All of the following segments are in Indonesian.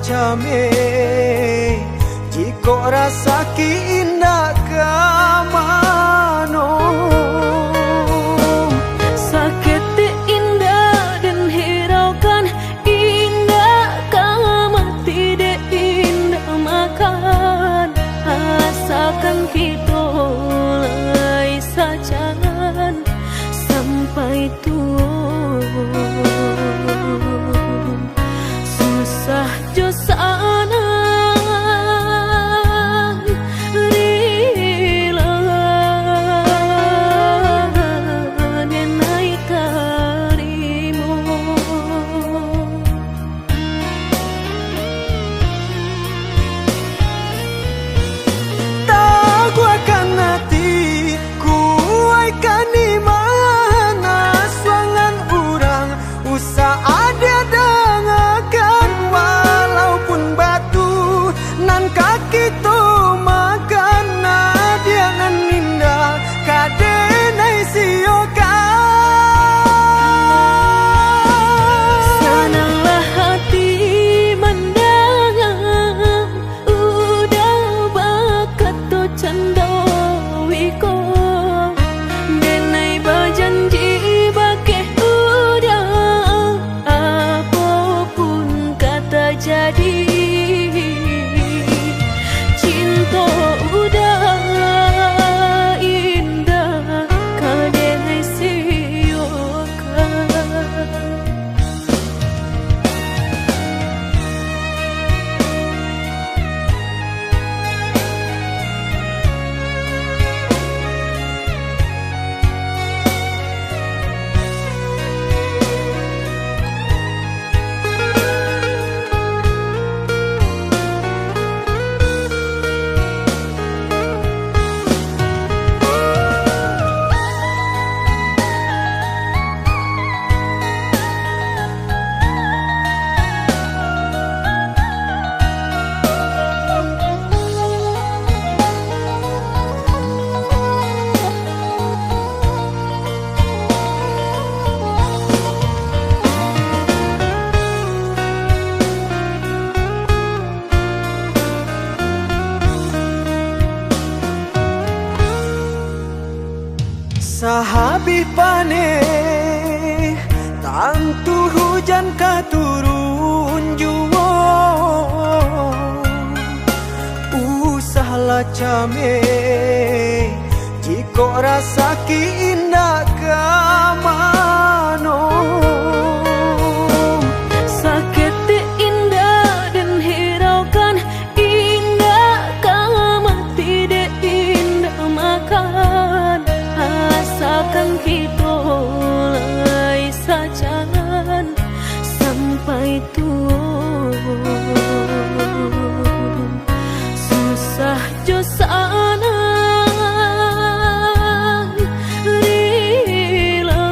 came jika rasa ki indah kamano. Sakit indah dan hiraukan indah kama tidak indah makan asalkan kita mulai sajangan sampai susah jo sana rela denai karimu. Tak akan hati kuaikan di mana suangan orang usah ada dengarkan walaupun batu nan kaki tu makan dia nan indah kadenai siokan. Senanglah hati mendengar udah bakat tu candawiko denai berjanji bakeh udah apapun kata jadi cinta udah indah kadenai siokan. Sahabi pane tantu hujan katurun juwo usahlah came jika rasa ki indah kamano. Sakit indah dan hiraukan indah kama tidak indah makan asalkan kita mulai sajangan sampai susah jo sana rela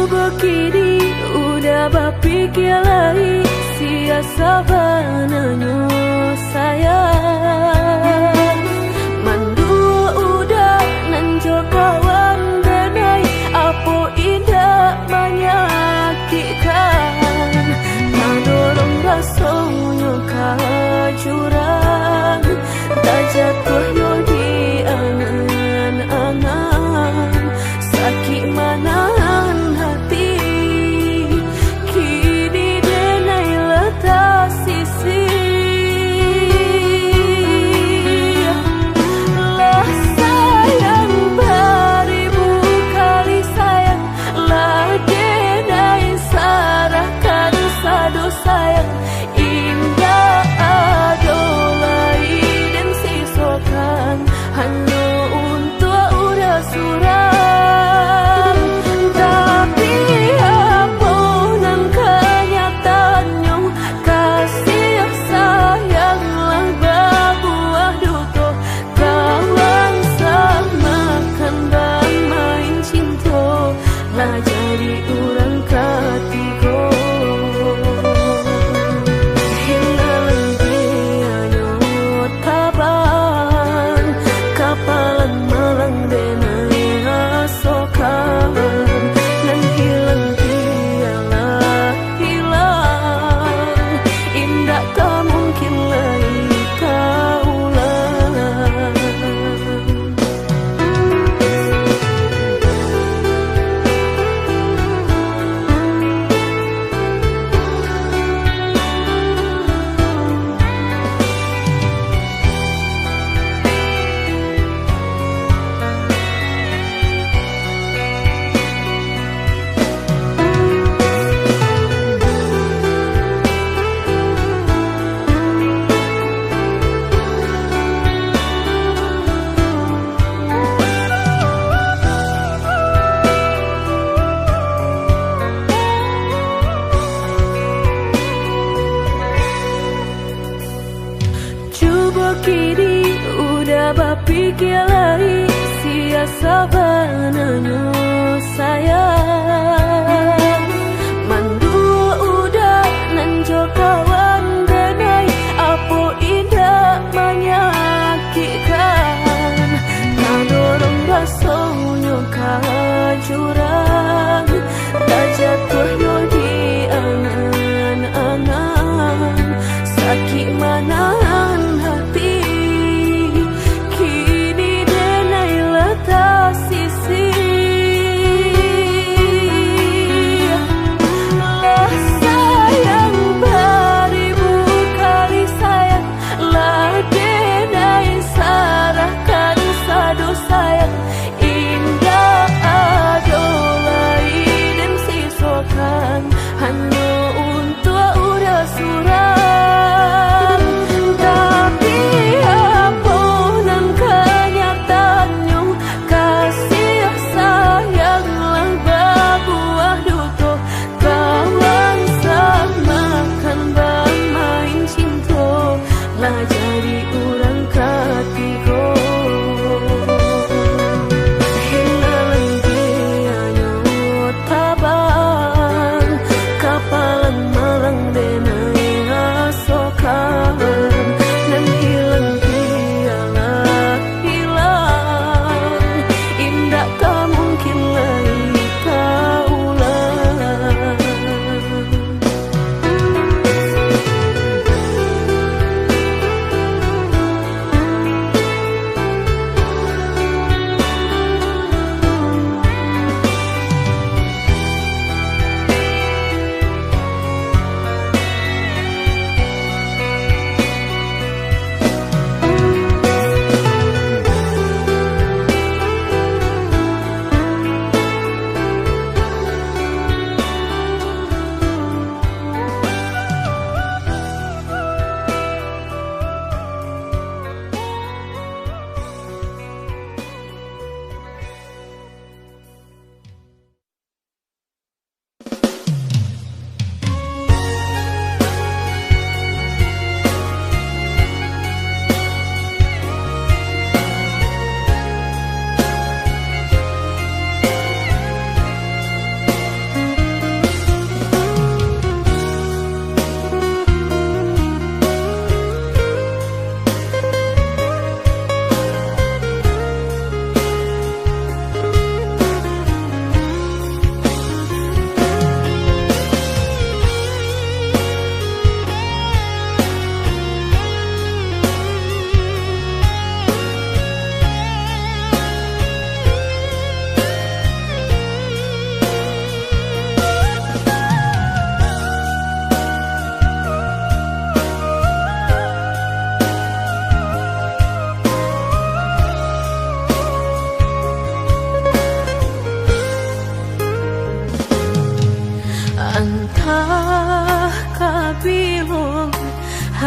Coba kini udah berpikir lagi, siasa bananyo sayang. Mandu udah nanjo kawan denai, apa indah menyakitkan. Nadorong rasonyo kajurang, tak jatuh yo di angan-angan. Sakit manahan hati, kini denai letak sisi. Lah sayang beribu kali sayang, lah denai sarahkan sadu sayang. Indah adolai dan sisokan hanya untuk udah suram. Tapi apunan kenyataannya, kasih sayanglah berbuah duka. Kawan samakan bang main cinta, lah jadi orang ketiga. Hilang dia nyot kaban, kapalan malang denai asokan. Dan hilang dia lah hilang, indah tak mungkin lagi kaulang. Coba kini udah berpikir lagi, siasa bananyo sayang. Mandu udah nanjo kawan denai, apa indah menyakitkan. Nadorong rasonyo kajurang, tak jatuh yo di angan-angan. Sakit manahan hati, kini denai letak sisi.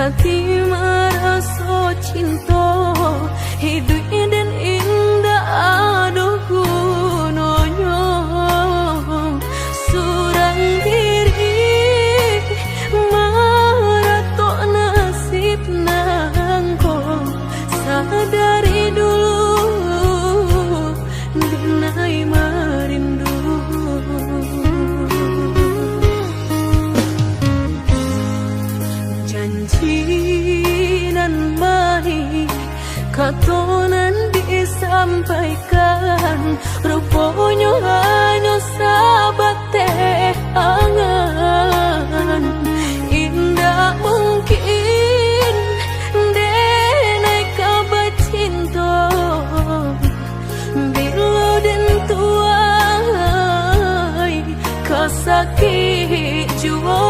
hati merasa cinta hidup dan indah aduh gunanya surang diri maratok nasib nangko sadari dulu dinai merindu janji nan baik katonan disampaikan rupanya hanya sahabat teh angan indah mungkin denai kabar cinta bila den tuai kasakit jua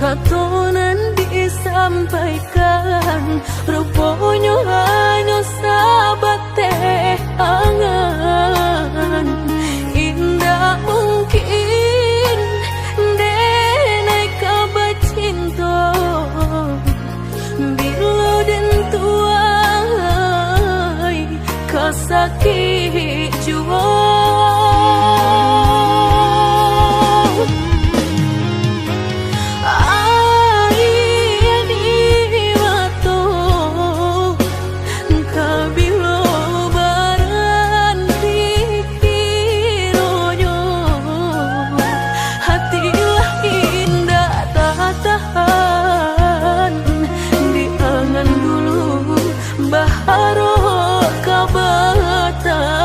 katonan disampaikan rupanya hanya sahabat teh angan indah mungkin denai kabar cinta bila den tuai kasakit jua baharo kabata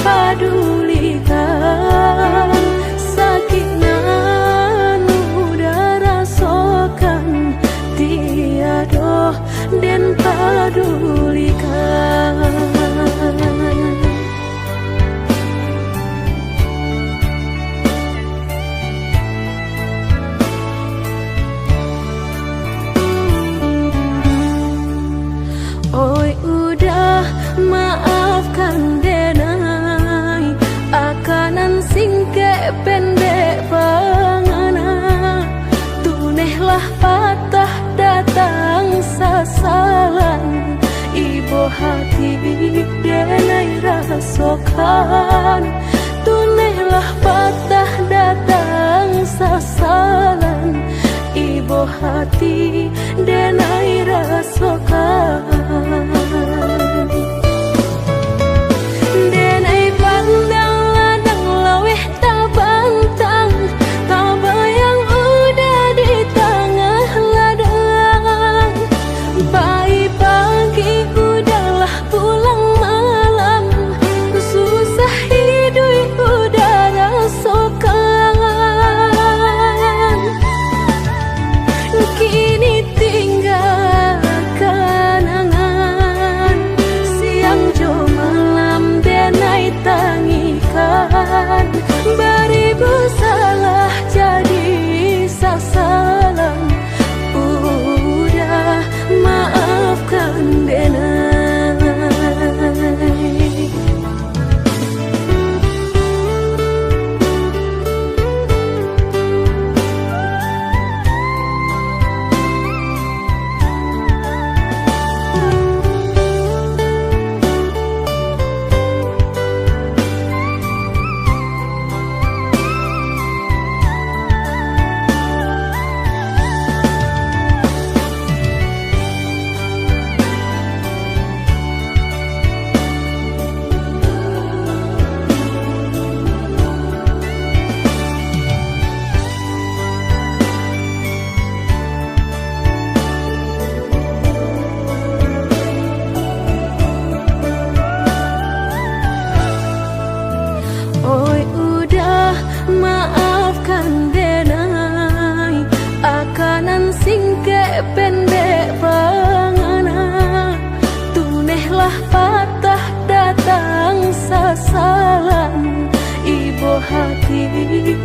padulikan sakit nan udah rasakan tiada dan padulikan. Oi udah maafkan denai akanan singke pendek pangana tunehlah patah datang sasalan ibu hati denai rasakan tunehlah patah datang sasalan ibu hati denai rasakan. Denai pandang ladang laweh tak bantang tak bayang udah di tengah ladang pagi udahlah pulang malam susah hidup udah rasakan kini tinggal kenangan siang jo malam denai tangikan beribu salah jadi sasalan udah maafkan denai. Oi udah maafkan denai akanan singke pendek pangana tunehlah patah datang sasalan ibu hati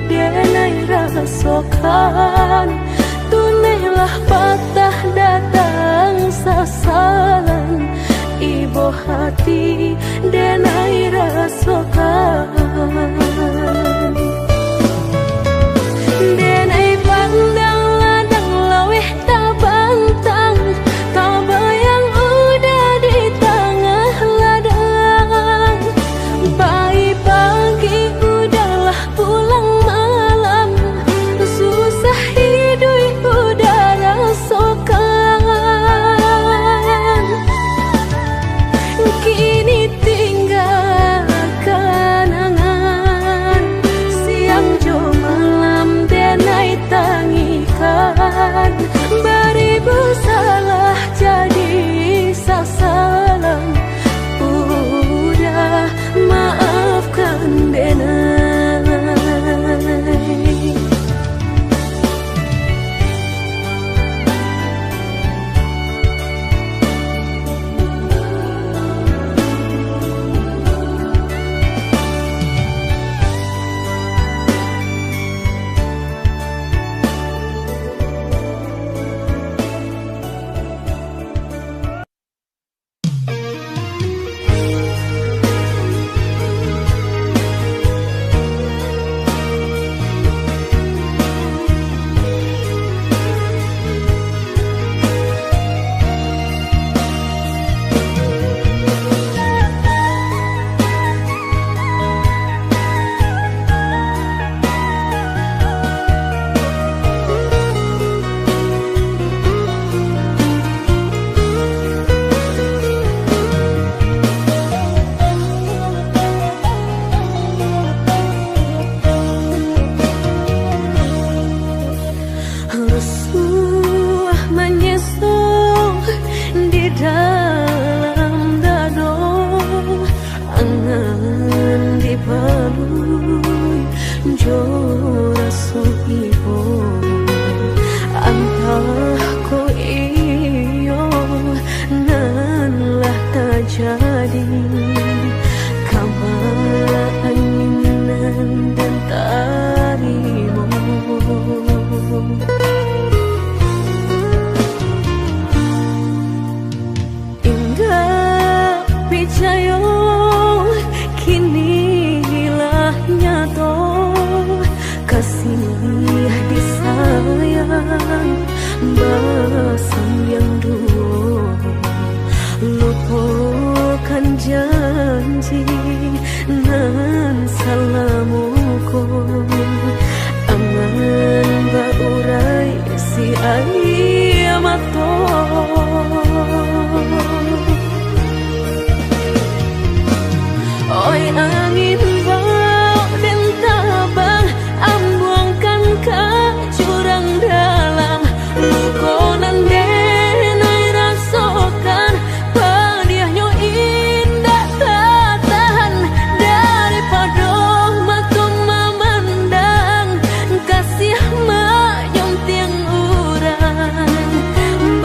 denai rasakan tunehlah patah datang sasalan ibu hati denai rasakan. Denai pandang ladang laweh tak bantang tak bayang udah di tengah ladang pagi udahlah pulang malam susah hidup udah rasakan kini tinggal Basan yang dulu lupakan janji nan salamuku angan baurai si ayamato oi angin bau dan tabang ambuangkan ke jurang dalam lukonan denai rasokan padiahnya indah tak tahan daripada matung memandang kasih mayong tiang urang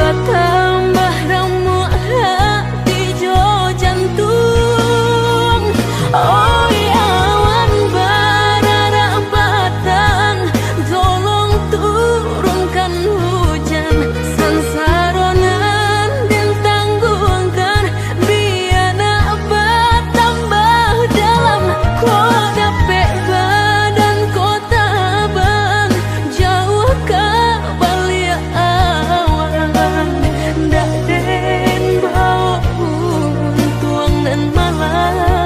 batambah ramu hati jo jantung oi awan barara batang tolong turunkan hujan sansaronan dan tanggungkan biana batambah dalam kota badan kota bang jauh ke balia awan dak den bau tuang dan malam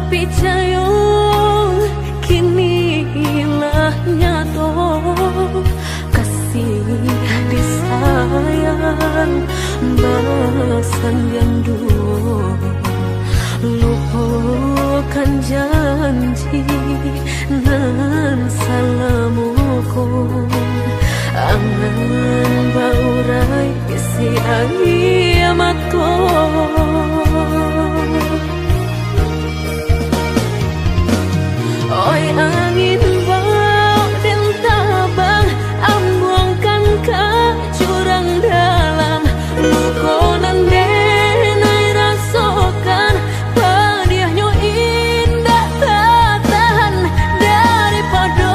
Picayong kini ilahnya kasih disayang basan yang dulu lupakan janji nan salamuku angan baurai si ayamato oi angin bau dan tabang ambuangkan ke jurang dalam lukonan denai rasokan padiahnya indah tak tahan daripada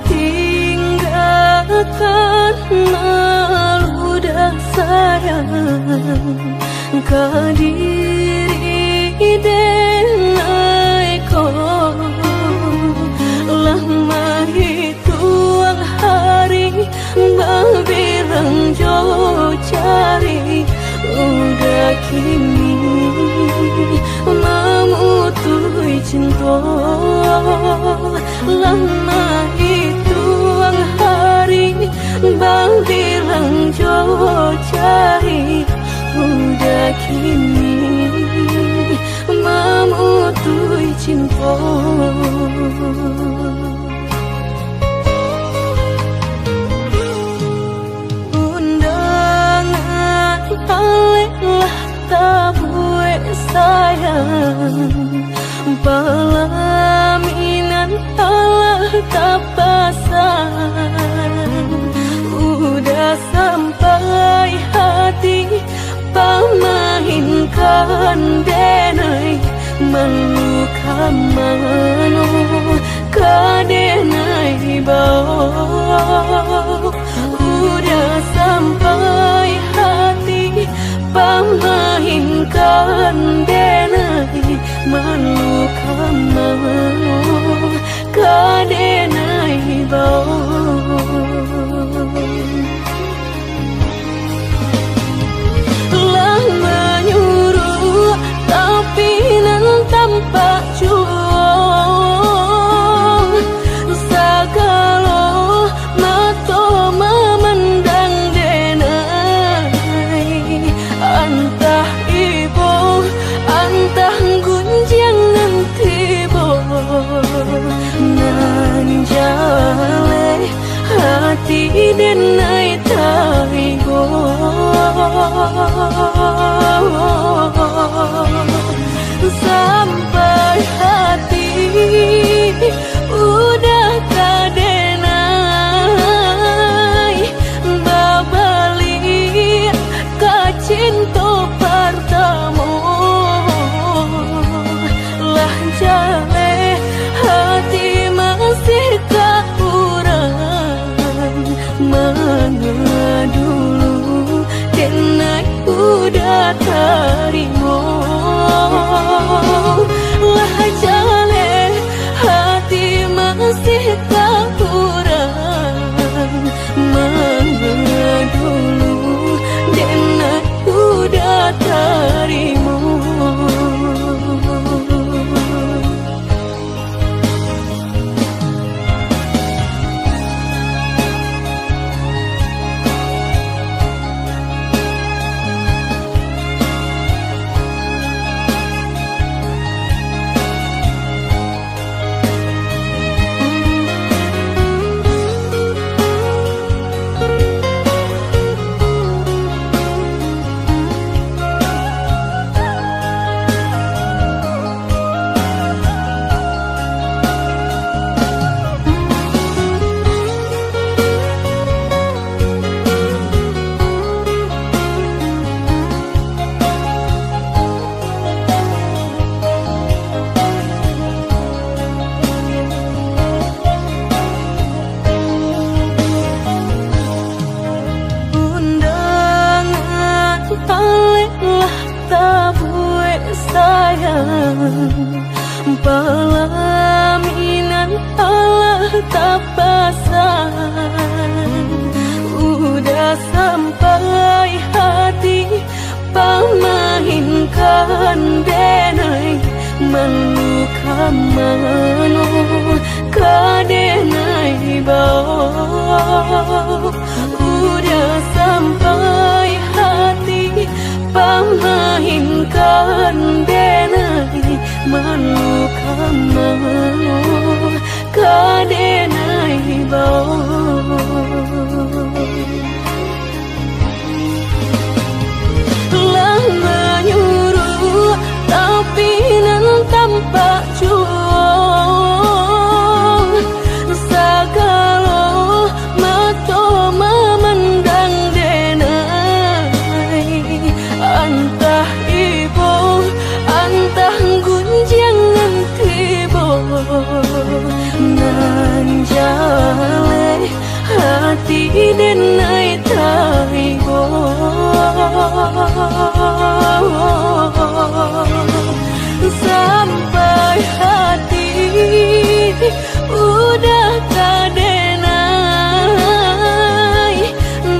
tinggalkan meludah sayang kadiri denai ko lama hitung hari babirang jo cari udah kini memutui cinta lama hitung hari babirang jo cari udah kini memutui cinta. Undangan alelah tabue sayang pelaminan alah tapasan udah sampai hati pamahinkan denai meluka mano kadenai bau udah sampai hati pamahinkan denai meluka mano kadenai bau tanpa juang sagalo mato memandang denai antah ibu antah gunjangan tibo nan jale hati denai taigo sampai hati udah kadenai babali kacinto pertama lah jale hati masih kaurang mana dulu denai udah terima lah jale hati masih kurang mana dulu denai udah terima. Pelaminan Allah tapasan udah sampai hati pamahinkan denai meluka mano kadenai bau udah sampai hati pamahinkan denai meluka mano kadenai bau lah menyuruh tapi nan tanpa juang sagalo mato memandang denai antah ibu antah gunjangan tibo nan jauh denai tai go sampai hati udah kadenai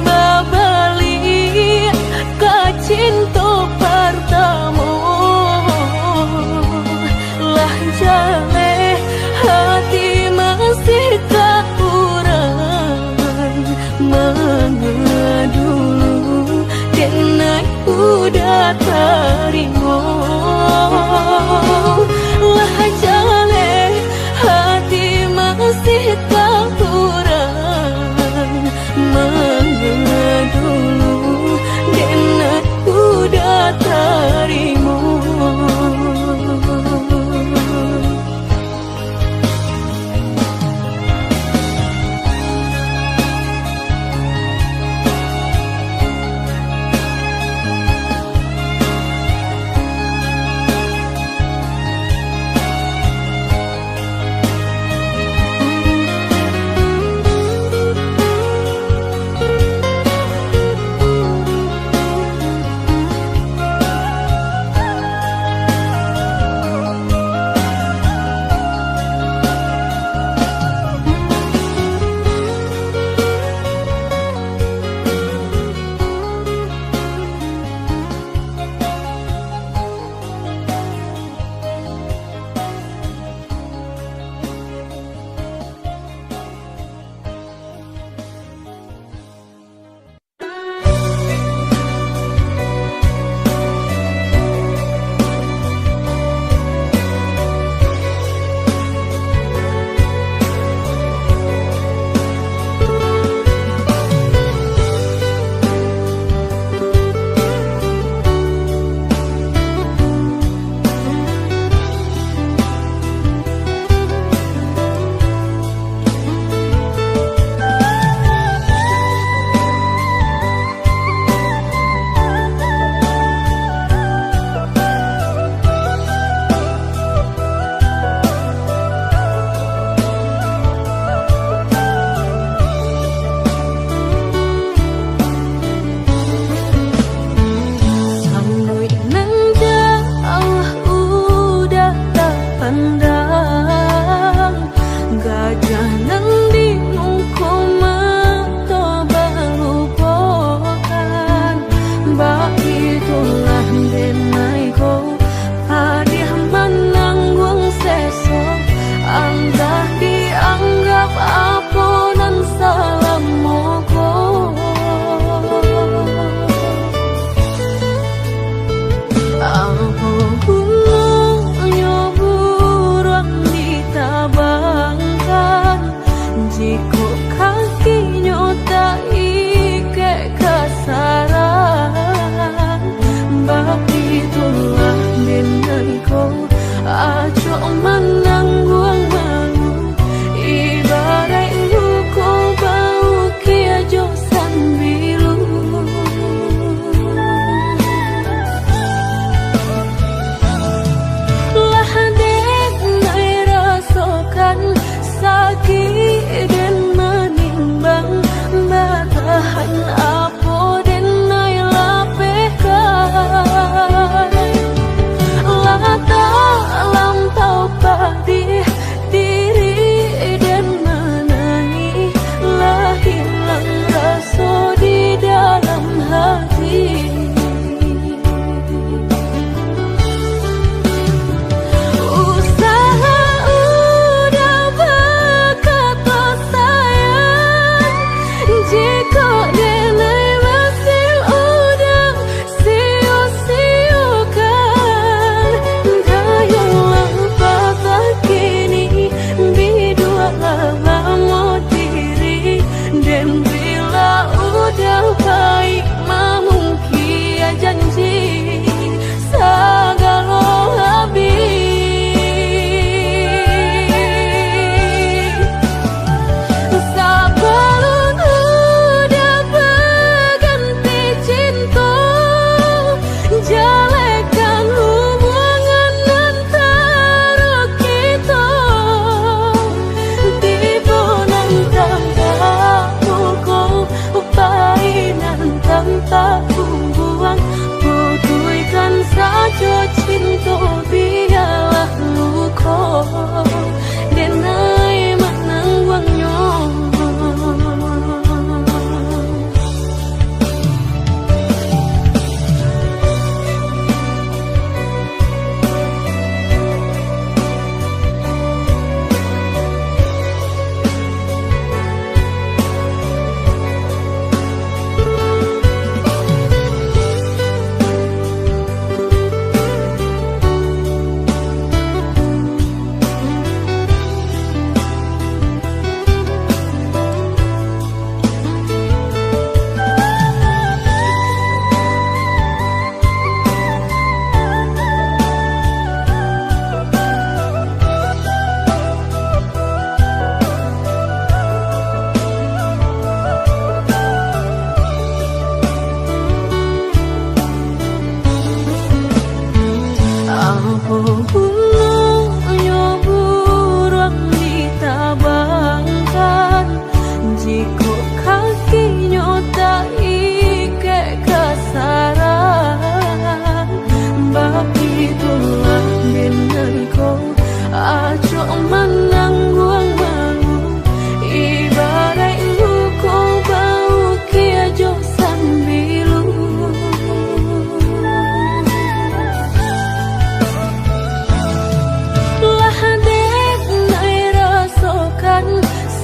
babali ka cinta pertama lah jale hati masih kekurangan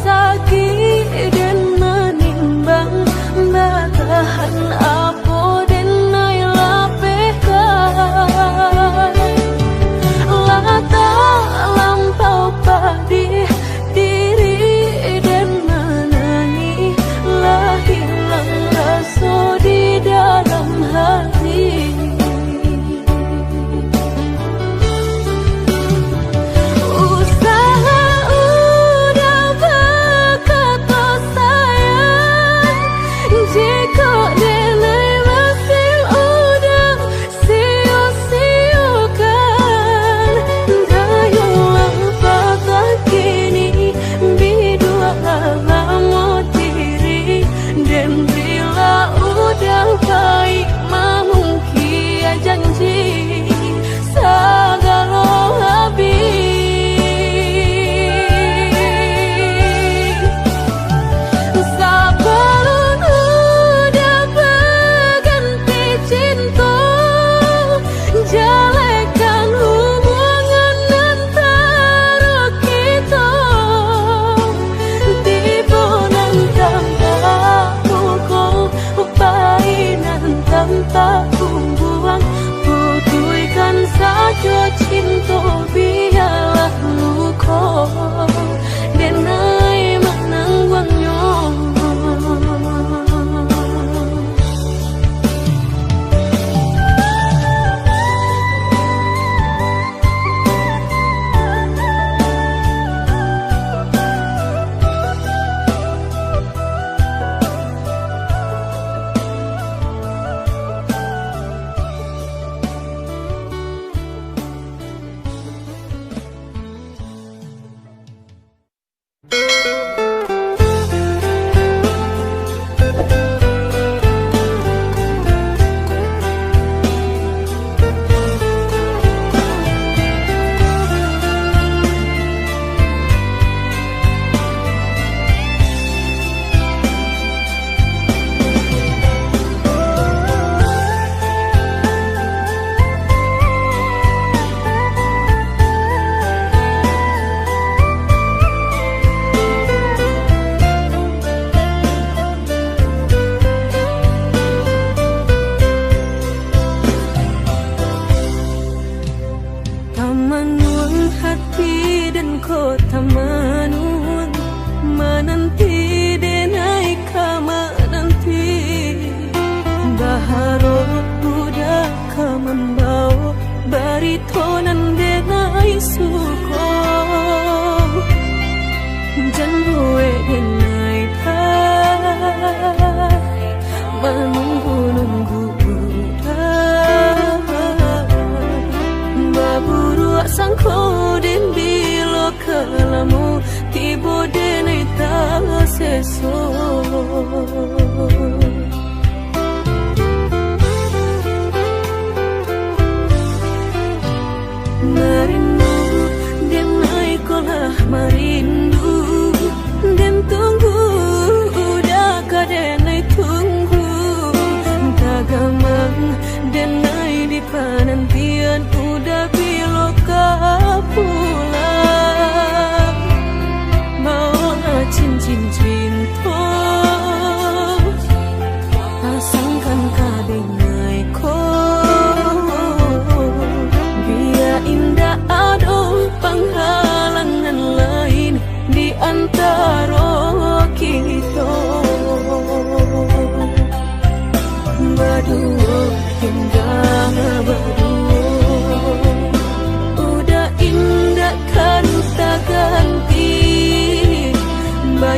sakit dan menimbang batahan apa dan nai lapekan lata lampau padi diri dan menangi lah hilang rasa di dalam hati. Tanpa buang putuikan saja cinta biarlah luka denai menangguangnya.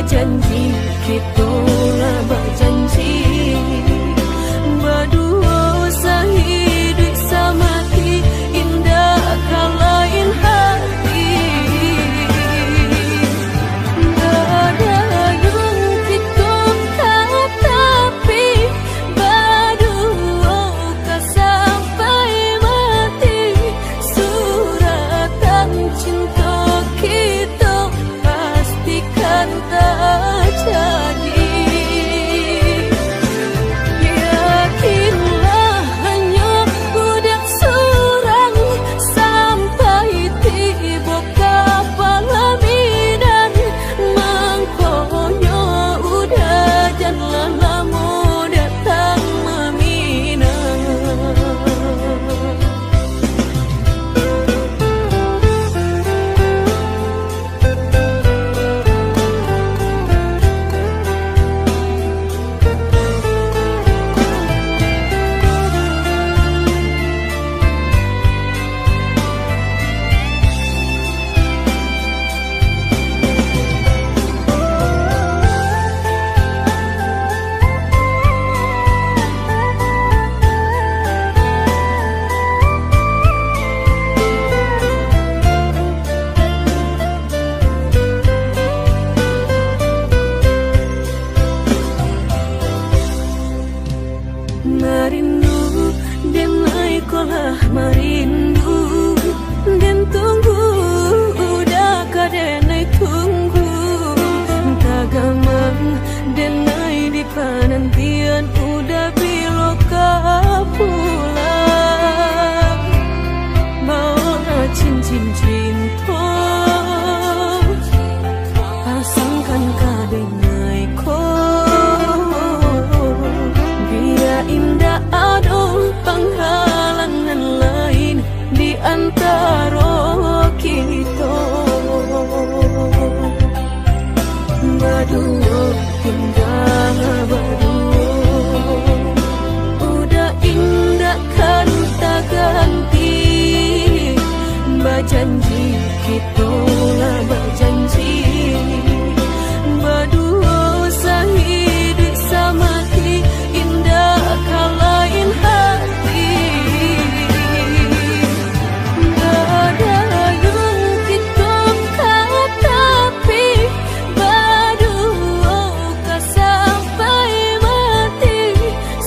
Janji kita lah berjanji berdua sehidup semati indah kalain hati ada yang kita tapi berdua tak sampai mati suratan cinta kita pastikan jadi yakinlah hanya budak surang sampai tiba kapal Medan mangko baduo indah baduo udah indah kan tak ganti bajanji kita lah bajanji baduo sahidik samati indah kalain hati ada yang kita tapi baduo kah sampai mati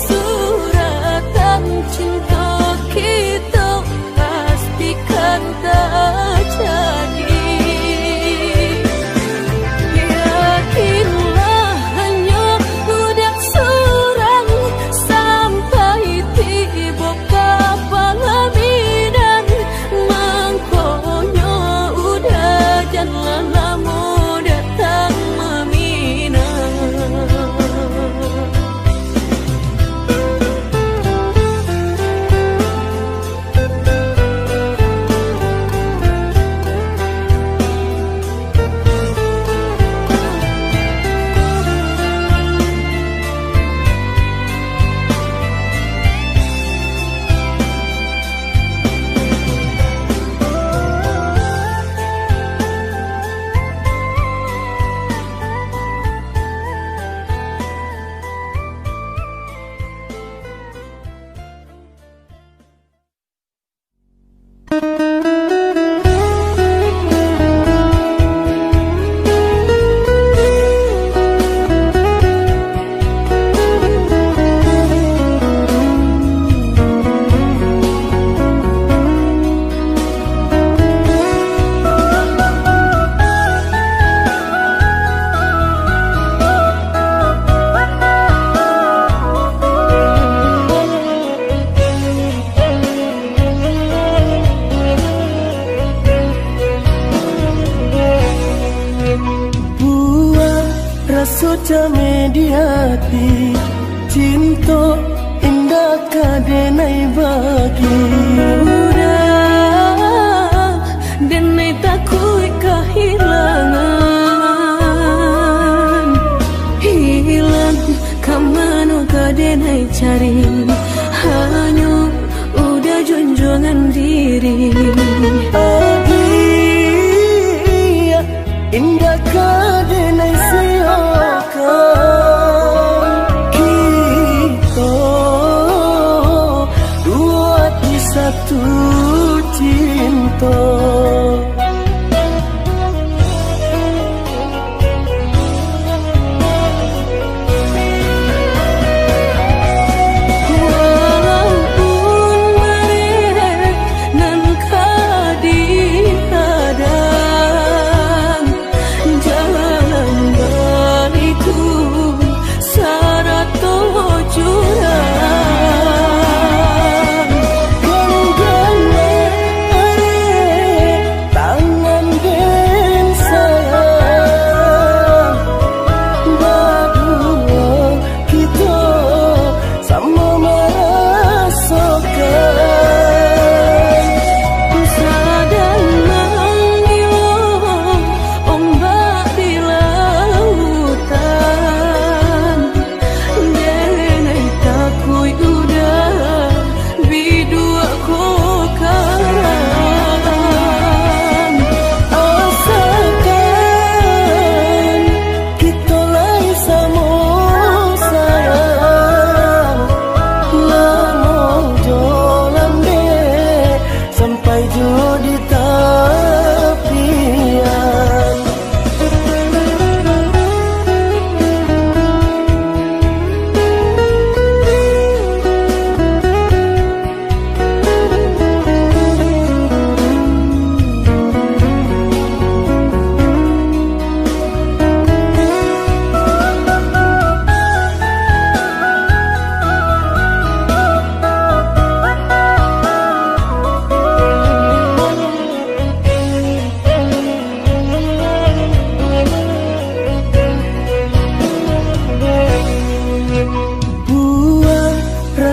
suratan cinta kita pastikan tak jadi. Yakinlah hanya budak seorang sampai tiba kapal bidan mangkonya udah jangan lama datang meminang. Sojame di hati cinta indah kadenai bagi Udah denai takui kehilangan hilang kamano kadenai cari hanya udah junjungan diri Adia indah kadenai satu cinta walaupun merek nan kadihadang jalan baliku sarato jurang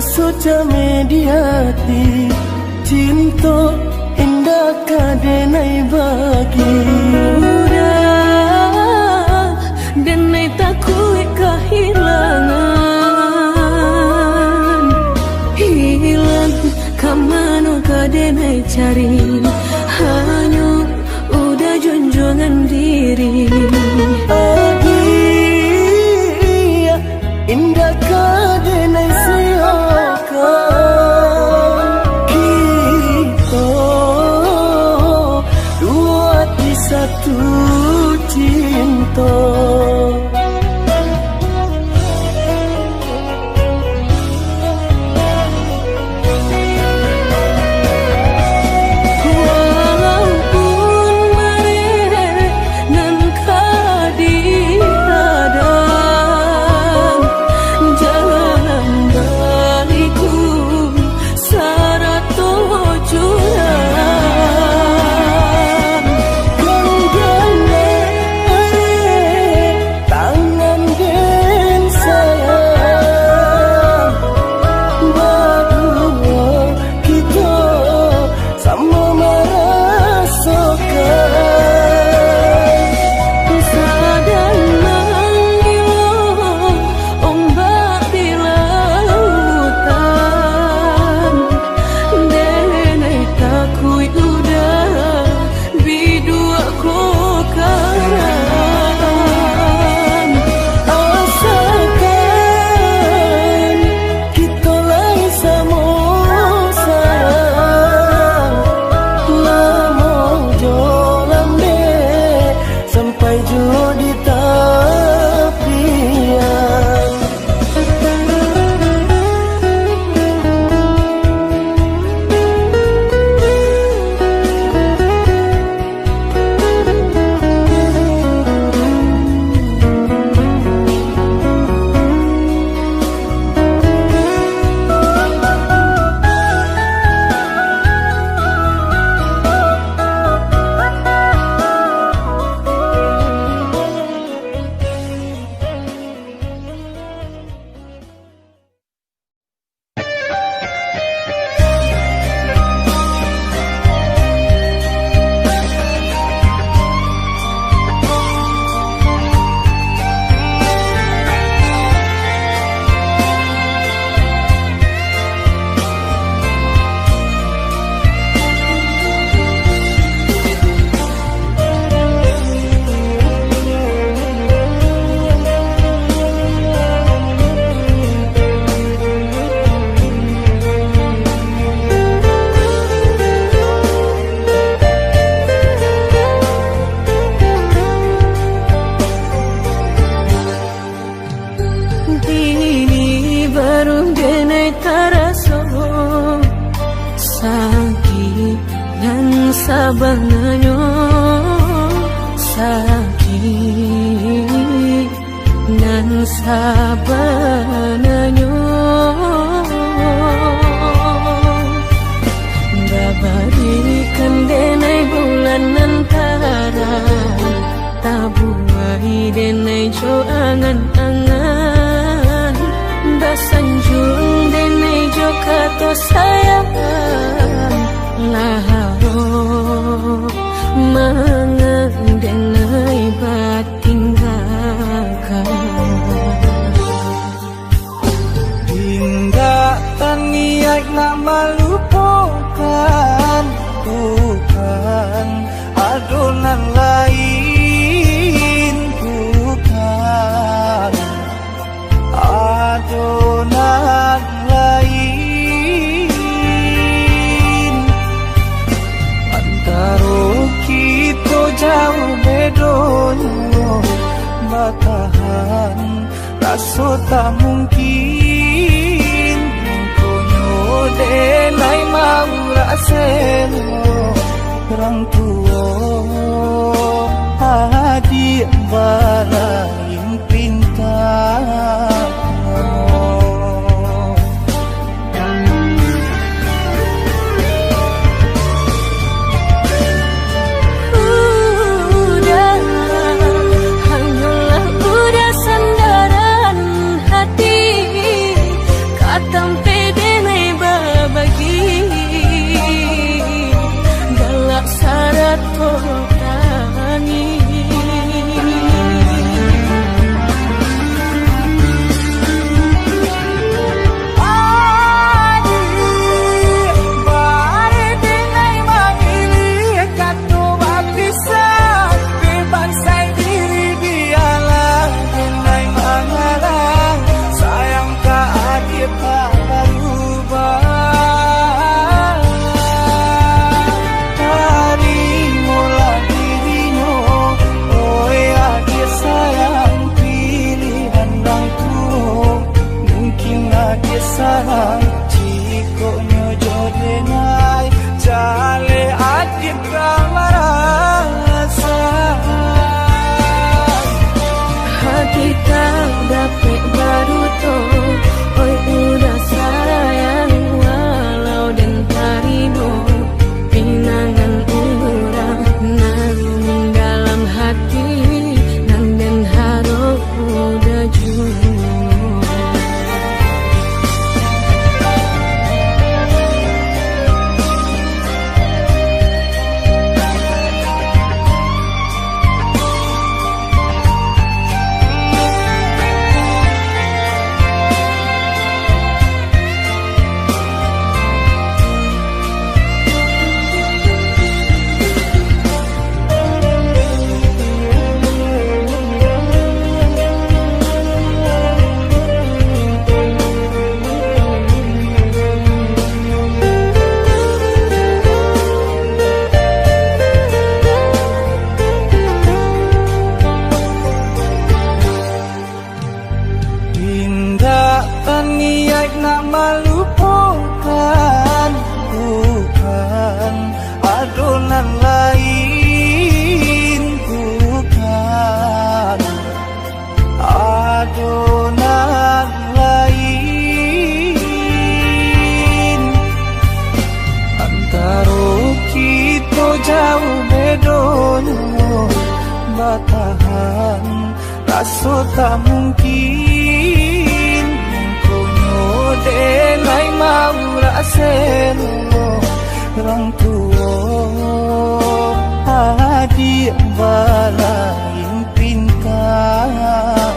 Sojame di hati cinta indah kadenai bagi udah denai takut kehilangan. Hilang kamano kadenai cari, hanya udah junjungan diri. Adia indah kadenai seakan kita dua di satu cinta. Sabanganyo sakit nan sabanganyo babarikan denai bulan antara tabuai denai jo angan-angan basanjung denai jo kato sayang laharo mengenai batinggalkan hingga taniak nak melupakan bukan adonan lain, bukan adonan lain. Antara kita jauh bedonyo, batahan rasa tak mungkin. Konyo denai mau raseno orang tua adik balain pintar. Syarat tani adonan lain. Antara kita jauh bedonyo, batahan rasa tak mungkin. Konyo denai mau raseno orang tua adik balain pintar.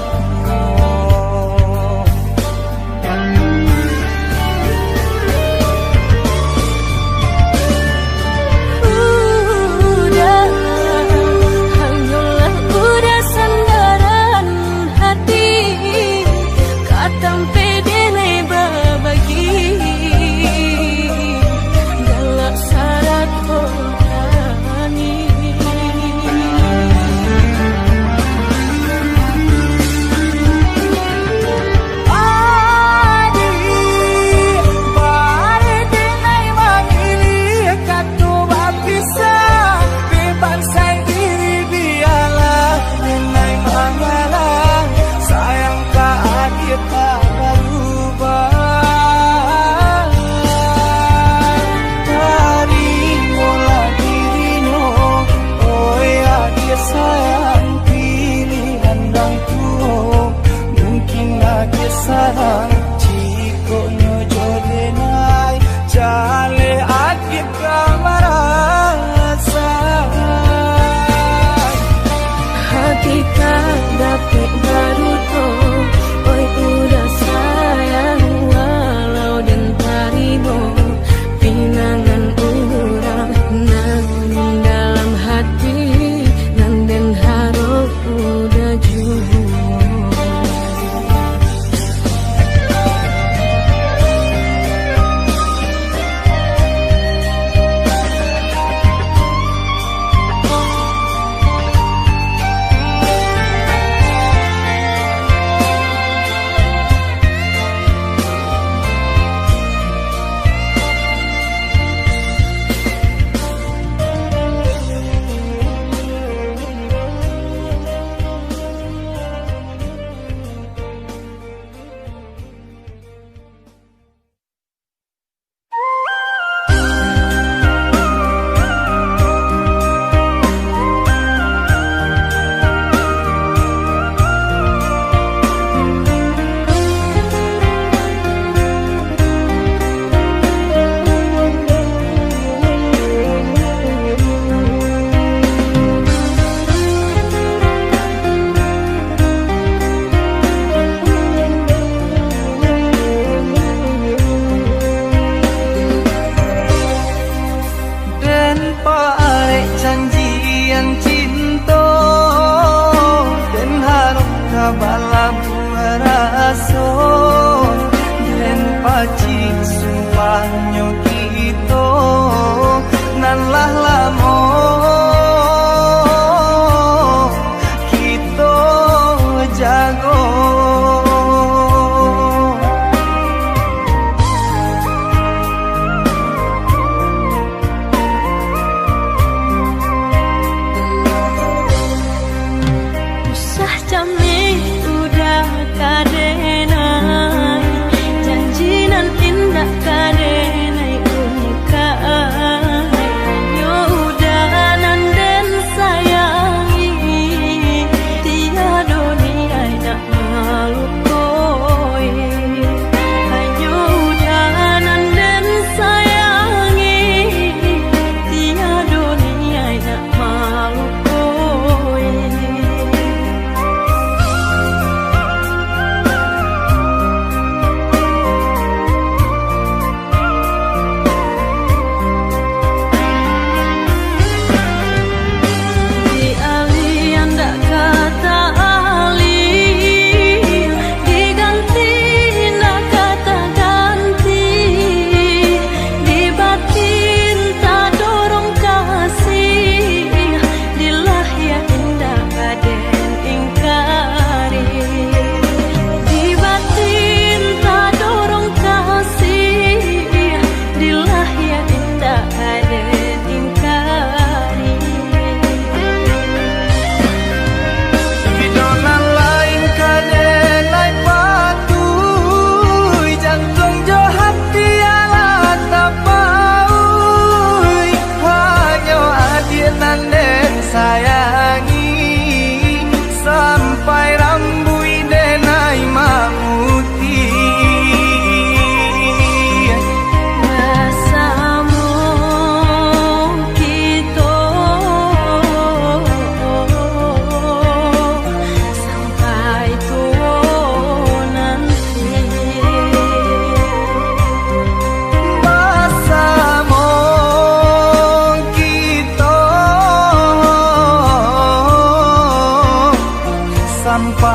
Sarang jiko nyojo denai jale adit kamarasa hati tak dapat baru to, oi udah sayang walau dan taribo pinangan urang nan dalam hati nan den harap udah jujur.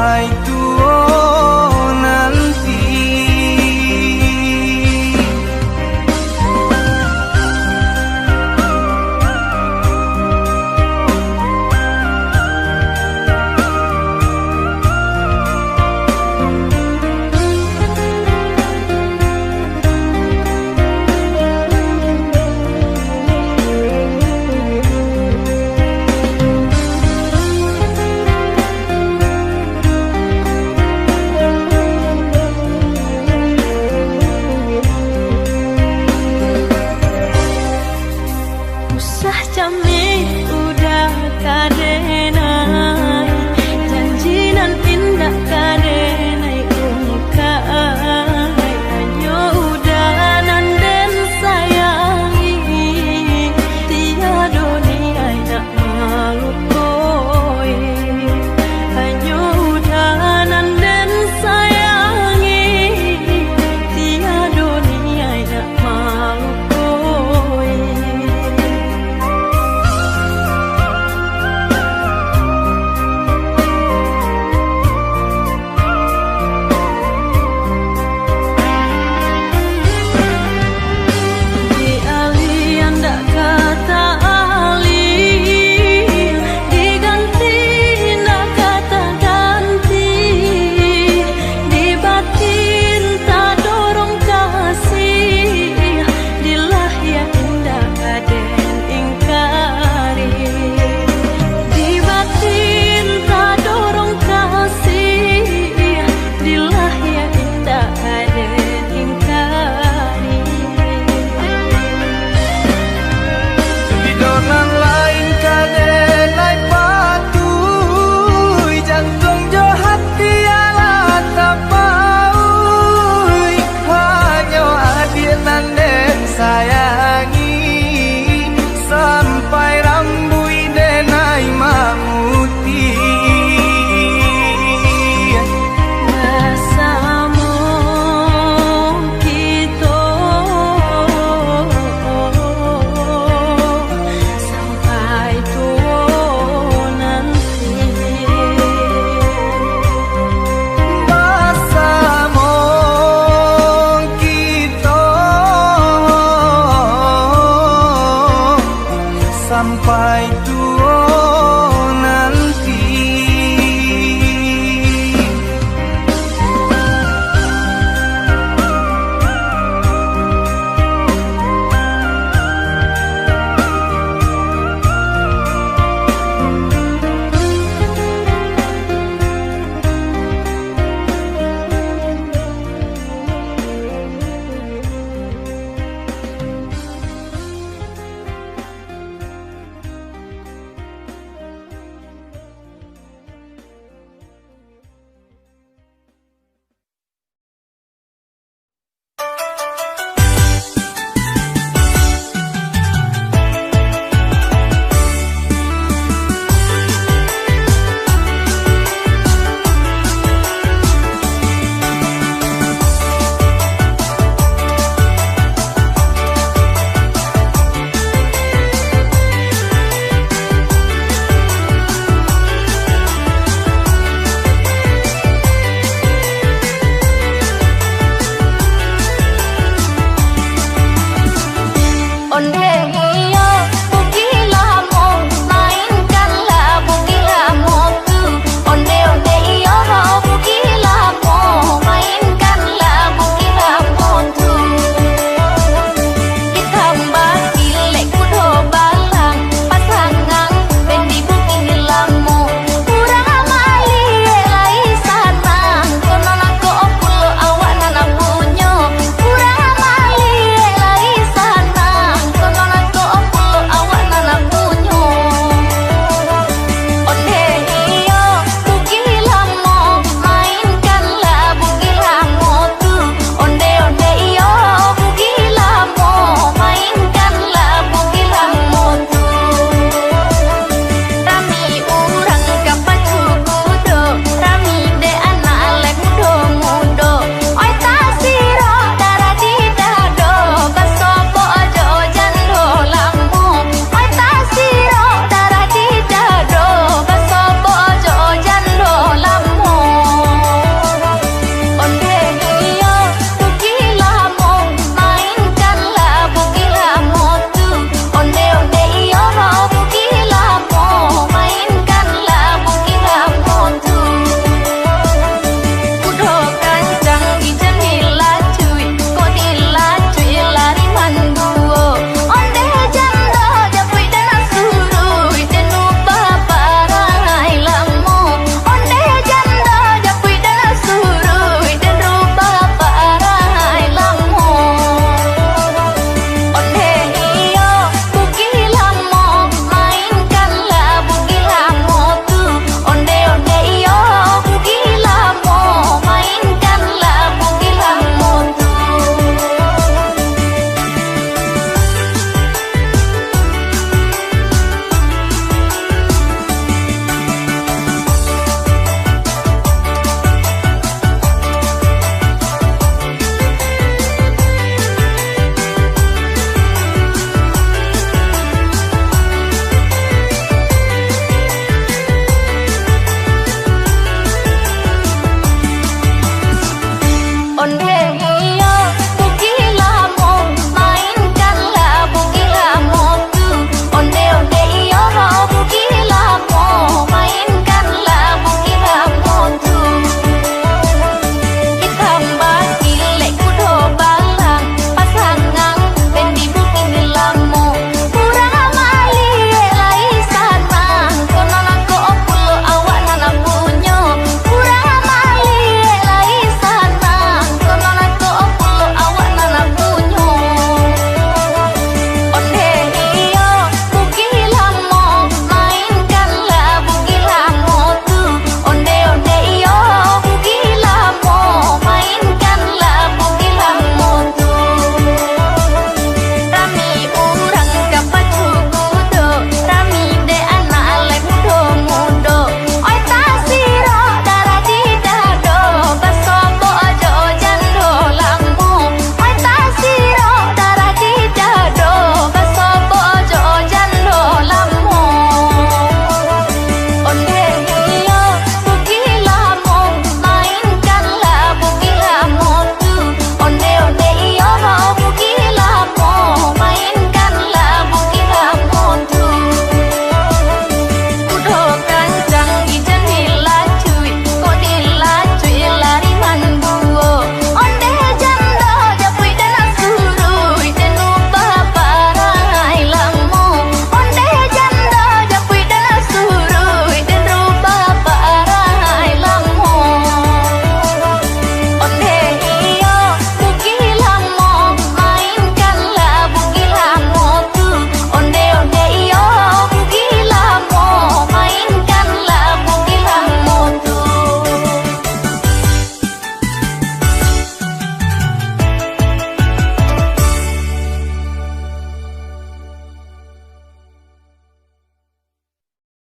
Ai tuo